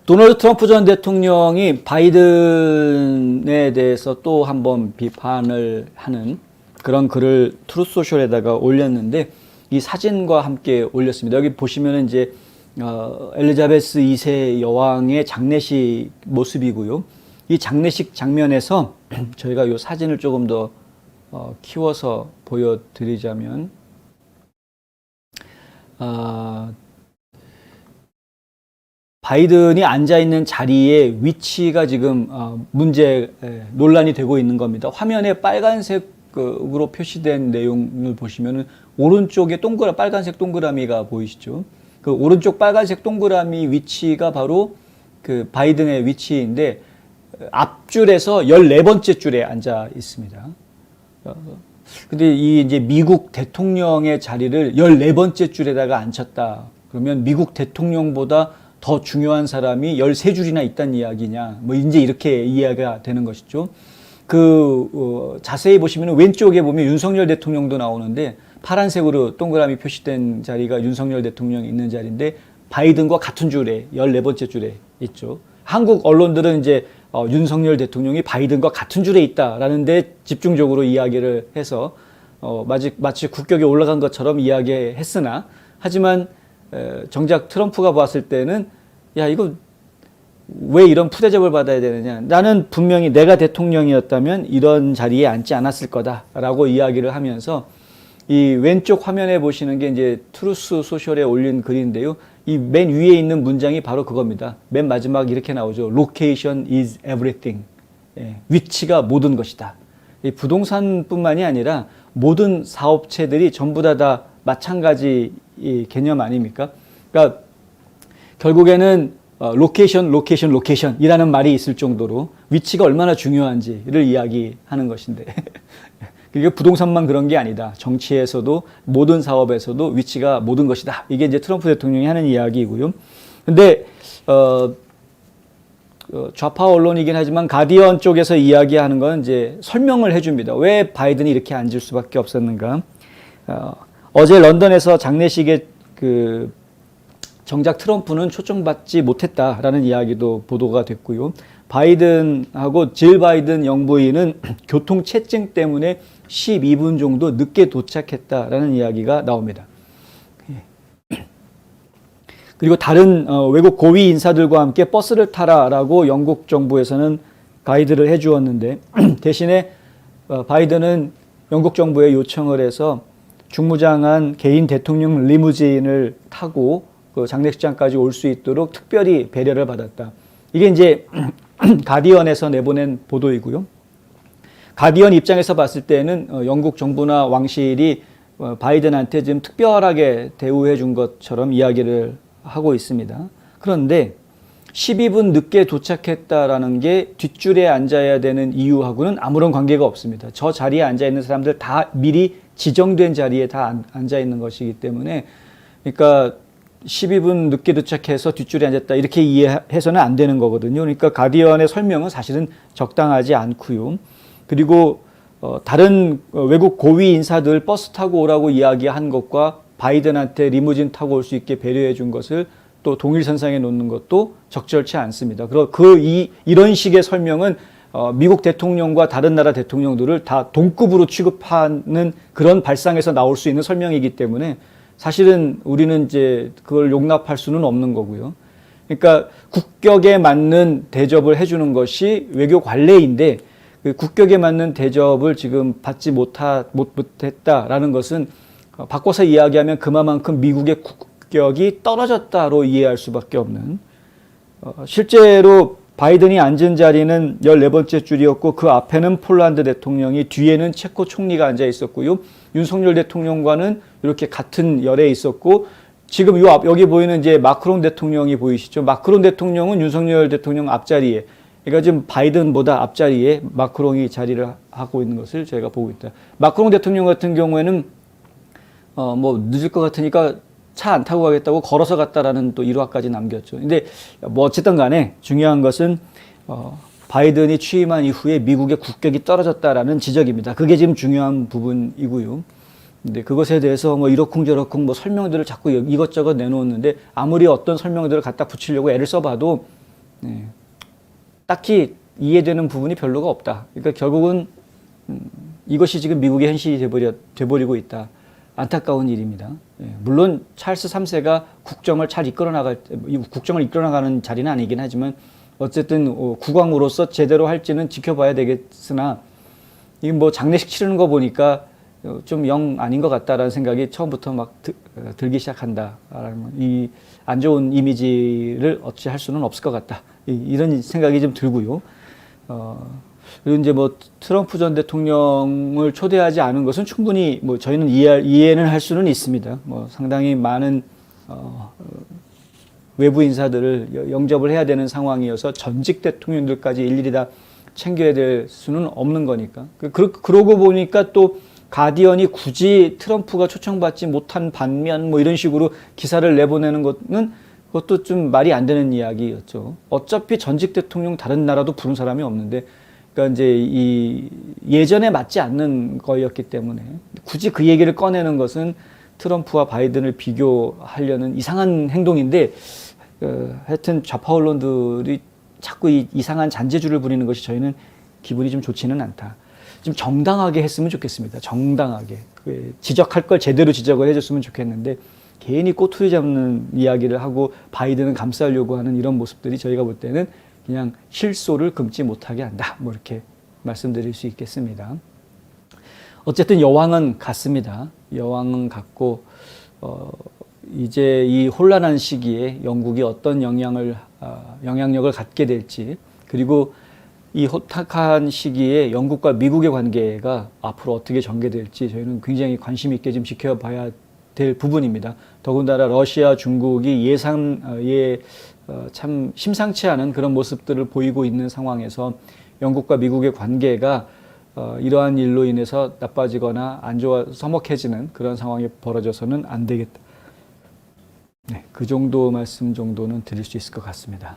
도널드 트럼프 전 대통령이 바이든에 대해서 또 한번 비판을 하는 그런 글을 트루스 소셜에다가 올렸는데 이 사진과 함께 올렸습니다. 여기 보시면은 이제 엘리자베스 2세 여왕의 장례식 모습이고요. 이 장례식 장면에서 저희가 이 사진을 조금 더 키워서 보여드리자면 바이든이 앉아있는 자리의 위치가 지금 논란이 되고 있는 겁니다. 화면에 빨간색으로 표시된 내용을 보시면 오른쪽에 빨간색 동그라미가 보이시죠? 그 오른쪽 빨간색 동그라미 위치가 바로 그 바이든의 위치인데 앞줄에서 14번째 줄에 앉아 있습니다. 근데 이 이제 미국 대통령의 자리를 14번째 줄에다가 앉혔다. 그러면 미국 대통령보다 더 중요한 사람이 13줄이나 있다는 이야기냐. 뭐 이제 이렇게 이해가 되는 것이죠. 자세히 보시면 왼쪽에 보면 윤석열 대통령도 나오는데 파란색으로 동그라미 표시된 자리가 윤석열 대통령이 있는 자리인데 바이든과 같은 줄에 14번째 줄에 있죠. 한국 언론들은 이제 윤석열 대통령이 바이든과 같은 줄에 있다라는 데 집중적으로 이야기를 해서 마치 국격에 올라간 것처럼 이야기했으나 하지만 정작 트럼프가 봤을 때는 야 이거 왜 이런 푸대접을 받아야 되느냐. 나는 분명히 내가 대통령이었다면 이런 자리에 앉지 않았을 거다라고 이야기를 하면서 이 왼쪽 화면에 보시는 게 이제 트루스 소셜에 올린 글인데요. 이 맨 위에 있는 문장이 바로 그겁니다. 맨 마지막 이렇게 나오죠. Location is everything. 위치가 모든 것이다. 이 부동산뿐만이 아니라 모든 사업체들이 전부 다 마찬가지 이 개념 아닙니까? 그러니까 결국에는 로케이션이라는 말이 있을 정도로 위치가 얼마나 중요한지를 이야기하는 것인데 이게 부동산만 그런 게 아니다. 정치에서도 모든 사업에서도 위치가 모든 것이다. 이게 이제 트럼프 대통령이 하는 이야기이고요. 근데 좌파 언론이긴 하지만 가디언 쪽에서 이야기하는 건 이제 설명을 해줍니다. 왜 바이든이 이렇게 앉을 수밖에 없었는가? 어제 런던에서 장례식에 정작 트럼프는 초청받지 못했다라는 이야기도 보도가 됐고요. 바이든하고 질 바이든 영부인은 교통체증 때문에 12분 정도 늦게 도착했다라는 이야기가 나옵니다. 그리고 다른 외국 고위 인사들과 함께 버스를 타라라고 영국 정부에서는 가이드를 해주었는데 대신에 바이든은 영국 정부에 요청을 해서 중무장한 개인 대통령 리무진을 타고 그 장례식장까지 올 수 있도록 특별히 배려를 받았다. 이게 이제 가디언에서 내보낸 보도이고요. 가디언 입장에서 봤을 때는 영국 정부나 왕실이 바이든한테 지금 특별하게 대우해 준 것처럼 이야기를 하고 있습니다. 그런데 12분 늦게 도착했다라는 게 뒷줄에 앉아야 되는 이유하고는 아무런 관계가 없습니다. 저 자리에 앉아 있는 사람들 다 미리 지정된 자리에 다 앉아 있는 것이기 때문에 그러니까 12분 늦게 도착해서 뒷줄에 앉았다 이렇게 이해해서는 안 되는 거거든요. 그러니까 가디언의 설명은 사실은 적당하지 않고요. 그리고 다른 외국 고위 인사들 버스 타고 오라고 이야기한 것과 바이든한테 리무진 타고 올 수 있게 배려해 준 것을 또 동일선상에 놓는 것도 적절치 않습니다. 이런 식의 설명은 미국 대통령과 다른 나라 대통령들을 다 동급으로 취급하는 그런 발상에서 나올 수 있는 설명이기 때문에 사실은 우리는 이제 그걸 용납할 수는 없는 거고요. 그러니까 국격에 맞는 대접을 해주는 것이 외교 관례인데 그 국격에 맞는 대접을 지금 받지 못했다라는 것은 바꿔서 이야기하면 그만큼 미국의 국격이 떨어졌다로 이해할 수밖에 없는 실제로 바이든이 앉은 자리는 14번째 줄이었고 그 앞에는 폴란드 대통령이 뒤에는 체코 총리가 앉아 있었고요. 윤석열 대통령과는 이렇게 같은 열에 있었고 지금 여기 보이는 이제 마크롱 대통령이 보이시죠? 마크롱 대통령은 윤석열 대통령 앞자리에 그러니까 지금 바이든보다 앞자리에 마크롱이 자리를 하고 있는 것을 저희가 보고 있다. 마크롱 대통령 같은 경우에는 뭐 늦을 것 같으니까 차 안 타고 가겠다고 걸어서 갔다라는 또 일화까지 남겼죠. 근데 뭐 어쨌든 간에 중요한 것은 바이든이 취임한 이후에 미국의 국격이 떨어졌다라는 지적입니다. 그게 지금 중요한 부분이고요. 근데 그것에 대해서 뭐 이러쿵저러쿵 뭐 설명들을 자꾸 이것저것 내놓는데 아무리 어떤 설명들을 갖다 붙이려고 애를 써봐도 네. 딱히 이해되는 부분이 별로가 없다. 그러니까 결국은 이것이 지금 미국의 현실이 돼버리고 있다. 안타까운 일입니다. 예, 물론 찰스 3세가 국정을 이끌어나가는 자리는 아니긴 하지만 어쨌든 국왕으로서 제대로 할지는 지켜봐야 되겠으나 이 뭐 장례식 치르는 거 보니까 좀 영 아닌 것 같다라는 생각이 처음부터 막 들기 시작한다. 이 안 좋은 이미지를 어찌할 수는 없을 것 같다. 이런 생각이 좀 들고요. 그리고 이제 뭐 트럼프 전 대통령을 초대하지 않은 것은 충분히 뭐 저희는 이해는 할 수는 있습니다. 뭐 상당히 많은 외부 인사들을 영접을 해야 되는 상황이어서 전직 대통령들까지 일일이 다 챙겨야 될 수는 없는 거니까. 그러고 보니까 또 가디언이 굳이 트럼프가 초청받지 못한 반면 뭐 이런 식으로 기사를 내보내는 그것도 좀 말이 안 되는 이야기였죠. 어차피 전직 대통령 다른 나라도 부른 사람이 없는데, 그러니까 이제 이 예전에 맞지 않는 거였기 때문에 굳이 그 얘기를 꺼내는 것은 트럼프와 바이든을 비교하려는 이상한 행동인데, 하여튼 좌파 언론들이 자꾸 이 이상한 잔재주를 부리는 것이 저희는 기분이 좀 좋지는 않다. 좀 정당하게 했으면 좋겠습니다. 정당하게. 지적할 걸 제대로 지적을 해줬으면 좋겠는데 괜히 꼬투리 잡는 이야기를 하고 바이든은 감싸려고 하는 이런 모습들이 저희가 볼 때는 그냥 실소를 금치 못하게 한다. 뭐 이렇게 말씀드릴 수 있겠습니다. 어쨌든 여왕은 갔습니다. 여왕은 갔고 이제 이 혼란한 시기에 영국이 어떤 영향력을 갖게 될지, 그리고 이 호탁한 시기에 영국과 미국의 관계가 앞으로 어떻게 전개될지 저희는 굉장히 관심 있게 좀 지켜봐야 될 부분입니다. 더군다나 러시아, 중국이 참 심상치 않은 그런 모습들을 보이고 있는 상황에서 영국과 미국의 관계가 이러한 일로 인해서 나빠지거나 안 좋아 서먹해지는 그런 상황이 벌어져서는 안 되겠다. 네, 그 정도 말씀 정도는 드릴 수 있을 것 같습니다.